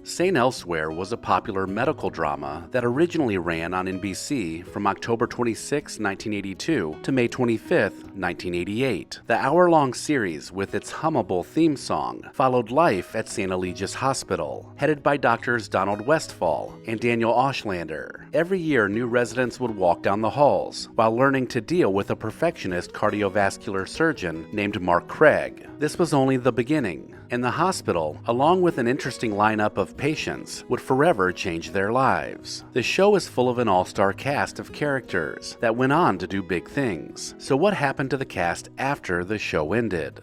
St. Elsewhere was a popular medical drama that originally ran on NBC from October 26, 1982 to May 25, 1988. The hour-long series with its hummable theme song followed life at St. Eligous Hospital, headed by doctors Donald Westphall and Daniel Auschlander. Every year, new residents would walk down the halls while learning to deal with a perfectionist cardiovascular surgeon named Mark Craig. This was only the beginning, and the hospital, along with an interesting lineup of patients, would forever change their lives. The show is full of an all-star cast of characters that went on to do big things. So what happened to the cast after the show ended?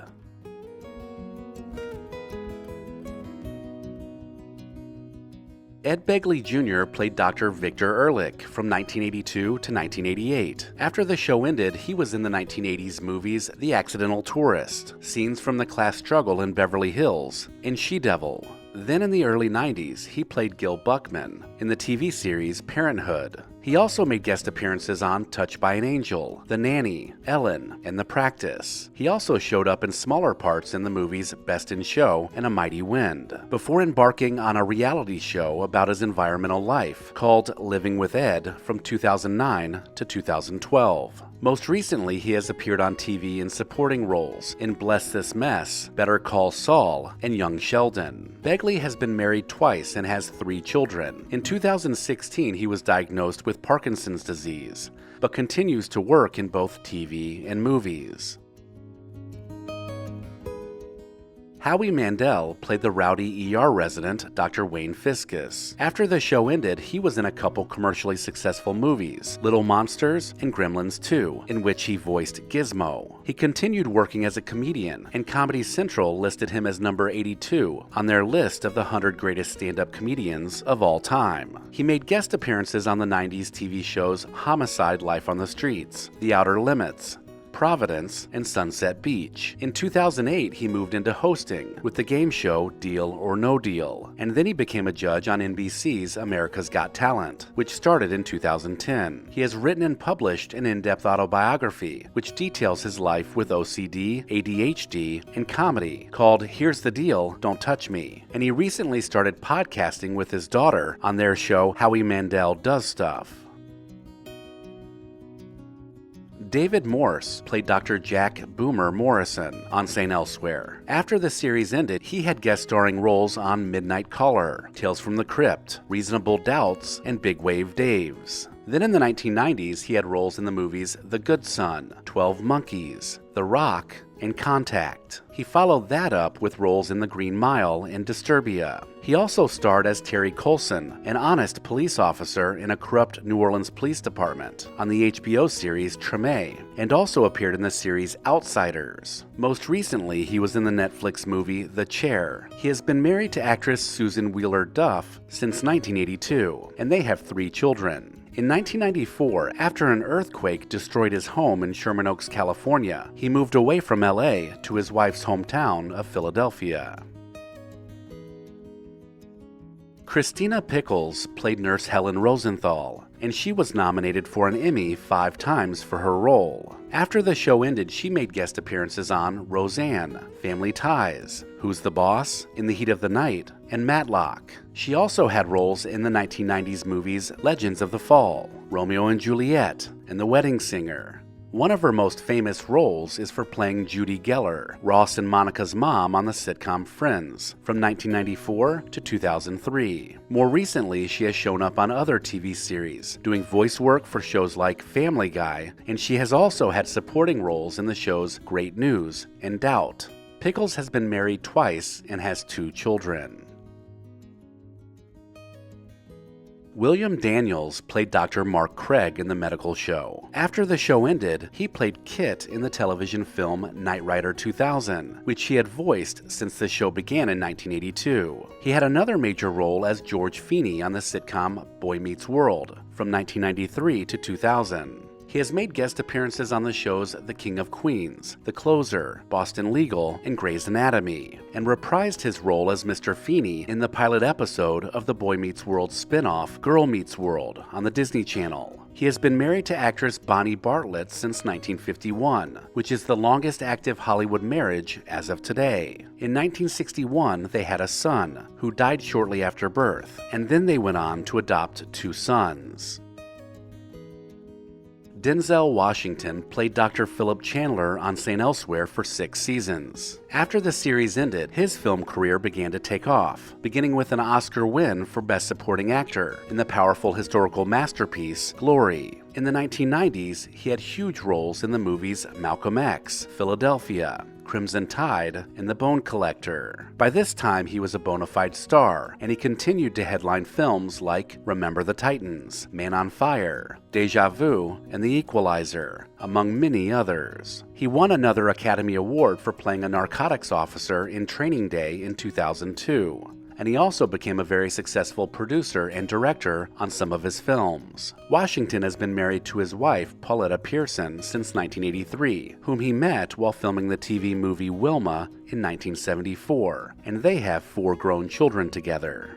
Ed Begley Jr. played Dr. Victor Ehrlich from 1982 to 1988. After the show ended, he was in the 1980s movies The Accidental Tourist, Scenes from the Class Struggle in Beverly Hills, and She-Devil. Then in the early 90s, he played Gil Buckman in the TV series Parenthood. He also made guest appearances on Touched by an Angel, The Nanny, Ellen, and The Practice. He also showed up in smaller parts in the movies Best in Show and A Mighty Wind, before embarking on a reality show about his environmental life called Living with Ed from 2009 to 2012. Most recently, he has appeared on TV in supporting roles in Bless This Mess, Better Call Saul, and Young Sheldon. Begley has been married twice and has 3 children. In 2016, he was diagnosed with Parkinson's disease, but continues to work in both TV and movies. Howie Mandel played the rowdy ER resident, Dr. Wayne Fiscus. After the show ended, he was in a couple commercially successful movies, Little Monsters and Gremlins 2, in which he voiced Gizmo. He continued working as a comedian, and Comedy Central listed him as number 82 on their list of the 100 greatest stand-up comedians of all time. He made guest appearances on the 90s TV shows Homicide: Life on the Streets, The Outer Limits, Providence, and Sunset Beach. In 2008, he moved into hosting with the game show Deal or No Deal, and then he became a judge on NBC's America's Got Talent, which started in 2010. He has written and published an in-depth autobiography, which details his life with OCD, ADHD, and comedy, called Here's the Deal, Don't Touch Me, and he recently started podcasting with his daughter on their show Howie Mandel Does Stuff. David Morse played Dr. Jack Boomer Morrison on St. Elsewhere. After the series ended, he had guest starring roles on Midnight Caller, Tales from the Crypt, Reasonable Doubts, and Big Wave Daves. Then in the 1990s, he had roles in the movies The Good Son, 12 Monkeys, The Rock, and Contact. He followed that up with roles in The Green Mile and Disturbia. He also starred as Terry Colson, an honest police officer in a corrupt New Orleans police department, on the HBO series Treme, and also appeared in the series Outsiders. Most recently, he was in the Netflix movie The Chair. He has been married to actress Susan Wheeler Duff since 1982, and they have 3 children. In 1994, after an earthquake destroyed his home in Sherman Oaks, California, he moved away from LA to his wife's hometown of Philadelphia. Christina Pickles played Nurse Helen Rosenthal, and she was nominated for an Emmy 5 times for her role. After the show ended, she made guest appearances on Roseanne, Family Ties, Who's the Boss, In the Heat of the Night, and Matlock. She also had roles in the 1990s movies Legends of the Fall, Romeo and Juliet, and The Wedding Singer. One of her most famous roles is for playing Judy Geller, Ross and Monica's mom on the sitcom Friends, from 1994 to 2003. More recently, she has shown up on other TV series, doing voice work for shows like Family Guy, and she has also had supporting roles in the shows Great News and Doubt. Pickles has been married twice and has 2 children. William Daniels played Dr. Mark Craig in the medical show. After the show ended, he played Kit in the television film Knight Rider 2000, which he had voiced since the show began in 1982. He had another major role as George Feeney on the sitcom Boy Meets World from 1993 to 2000. He has made guest appearances on the shows The King of Queens, The Closer, Boston Legal, and Grey's Anatomy, and reprised his role as Mr. Feeney in the pilot episode of the Boy Meets World spin-off Girl Meets World on the Disney Channel. He has been married to actress Bonnie Bartlett since 1951, which is the longest active Hollywood marriage as of today. In 1961, they had a son, who died shortly after birth, and then they went on to adopt 2 sons. Denzel Washington played Dr. Philip Chandler on St. Elsewhere for 6 seasons. After the series ended, his film career began to take off, beginning with an Oscar win for Best Supporting Actor in the powerful historical masterpiece, Glory. In the 1990s, he had huge roles in the movies Malcolm X, Philadelphia, Crimson Tide, and The Bone Collector. By this time, he was a bona fide star, and he continued to headline films like Remember the Titans, Man on Fire, Deja Vu, and The Equalizer, among many others. He won another Academy Award for playing a narcotics officer in Training Day in 2002. And he also became a very successful producer and director on some of his films. Washington has been married to his wife, Pauletta Pearson, since 1983, whom he met while filming the TV movie Wilma in 1974, and they have 4 grown children together.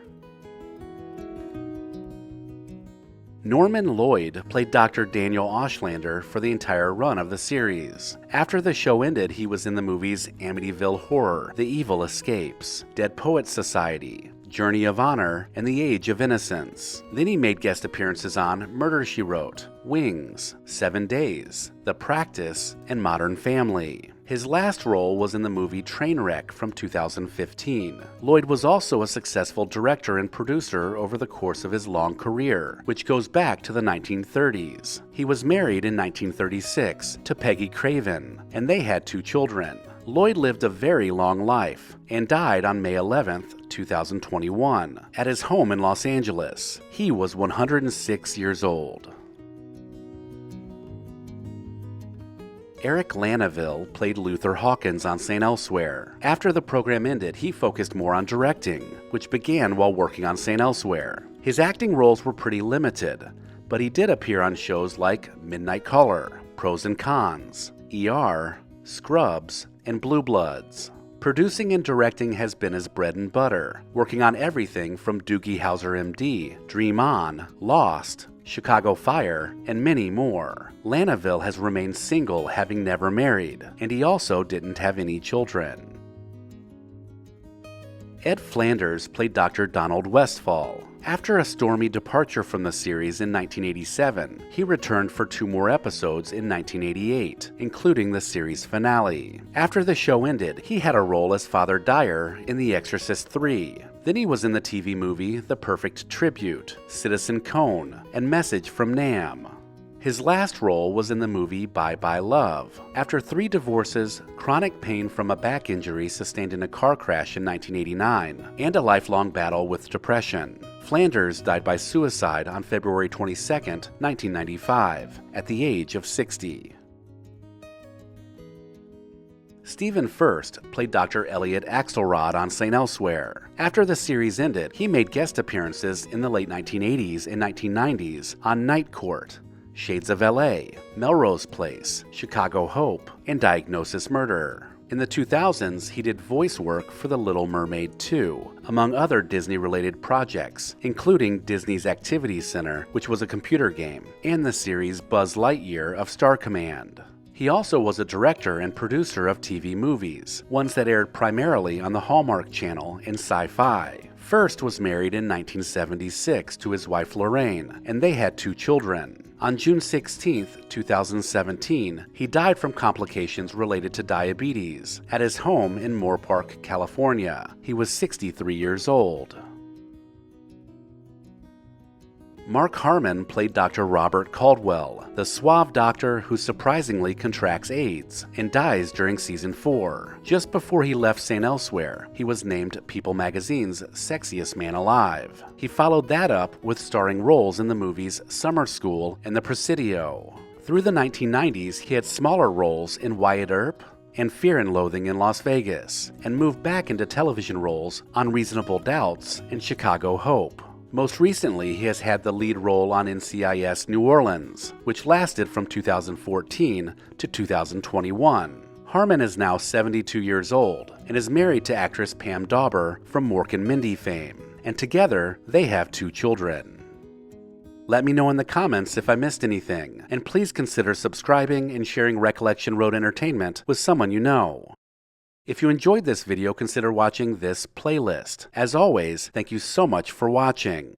Norman Lloyd played Dr. Daniel Auschlander for the entire run of the series. After the show ended, he was in the movies Amityville Horror, The Evil Escapes, Dead Poets Society, Journey of Honor, and The Age of Innocence. Then he made guest appearances on Murder, She Wrote, Wings, 7 Days, The Practice, and Modern Family. His last role was in the movie Trainwreck from 2015. Lloyd was also a successful director and producer over the course of his long career, which goes back to the 1930s. He was married in 1936 to Peggy Craven, and they had 2 children. Lloyd lived a very long life and died on May 11, 2021, at his home in Los Angeles. He was 106 years old. Ericlanaville played Luther Hawkins on St. Elsewhere. After the program ended, he focused more on directing, which began while working on St. Elsewhere. His acting roles were pretty limited, but he did appear on shows like Midnight Caller, Pros and Cons, ER, Scrubs, and Blue Bloods. Producing and directing has been his bread and butter, working on everything from Doogie Howser MD, Dream On, Lost, Chicago Fire, and many more. Lanaville has remained single, having never married, and he also didn't have any children. Ed Flanders played Dr. Donald Westphall. After a stormy departure from the series in 1987, he returned for 2 more episodes in 1988, including the series finale. After the show ended, he had a role as Father Dyer in The Exorcist III. Then he was in the TV movie The Perfect Tribute, Citizen Cone, and Message from Nam. His last role was in the movie Bye Bye Love. After 3 divorces, chronic pain from a back injury sustained in a car crash in 1989, and a lifelong battle with depression, Flanders died by suicide on February 22, 1995, at the age of 60. Stephen Furst played Dr. Elliot Axelrod on St. Elsewhere. After the series ended, he made guest appearances in the late 1980s and 1990s on Night Court, Shades of LA, Melrose Place, Chicago Hope, and Diagnosis Murder. In the 2000s, he did voice work for The Little Mermaid 2, among other Disney-related projects, including Disney's Activity Center, which was a computer game, and the series Buzz Lightyear of Star Command. He also was a director and producer of TV movies, ones that aired primarily on the Hallmark Channel and Sci-Fi. Furst was married in 1976 to his wife Lorraine, and they had 2 children. On June 16, 2017, he died from complications related to diabetes at his home in Moore Park, California. He was 63 years old. Mark Harmon played Dr. Robert Caldwell, the suave doctor who surprisingly contracts AIDS and dies during season 4. Just before he left St. Elsewhere, he was named People magazine's Sexiest Man Alive. He followed that up with starring roles in the movies Summer School and The Presidio. Through the 1990s, he had smaller roles in Wyatt Earp and Fear and Loathing in Las Vegas, and moved back into television roles on Reasonable Doubts and Chicago Hope. Most recently, he has had the lead role on NCIS New Orleans, which lasted from 2014 to 2021. Harmon is now 72 years old and is married to actress Pam Dauber from Mork and Mindy fame, and together they have 2 children. Let me know in the comments if I missed anything, and please consider subscribing and sharing Recollection Road Entertainment with someone you know. If you enjoyed this video, consider watching this playlist. As always, thank you so much for watching.